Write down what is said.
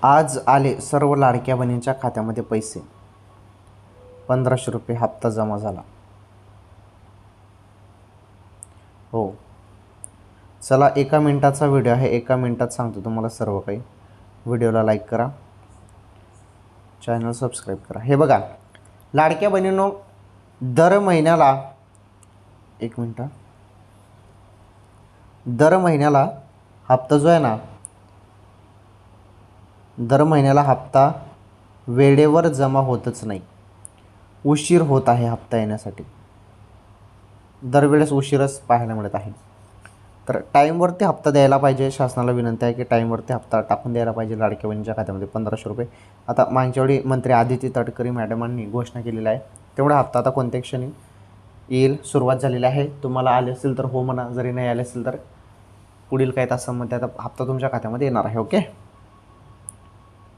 आज आले सर्व लाडक्या बहिणींच्या खात्यामध्ये पैसे. 1500 रुपये हप्ता जमा झाला. हो, चला 1 मिनिटाचा व्हिडिओ आहे, 1 मिनिटात सांगतो तुम्हाला सर्व काही. व्हिडिओला लाईक करा, चॅनल सबस्क्राईब करा. हे बघा लाडक्या बहिणींनो, दर महिन्याला दर महिन्याला हप्ता जो आहे ना, दर महिन्याला हप्ता वेळेवर जमा होतच नाही, उशीर होत आहे हप्ता येण्यासाठी. दरवेळेस उशीरच पाहायला मिळत आहे. तर टाईमवरती हप्ता द्यायला पाहिजे. शासनाला विनंती आहे की टाईमवरती हप्ता टाकून द्यायला पाहिजे लाडक्या बहिणीच्या खात्यामध्ये 1500 रुपये. आता मागच्या वेळी मंत्री आदिती तटकरे मॅडमांनी घोषणा केलेली आहे, तेवढा हप्ता आता कोणत्या क्षणी येईल, सुरुवात झालेली आहे. तुम्हाला आले असेल तर हो म्हणा, जरी नाही आले असेल तर पुढील काही तासांमध्ये आता हप्ता तुमच्या खात्यामध्ये येणार आहे. ओके.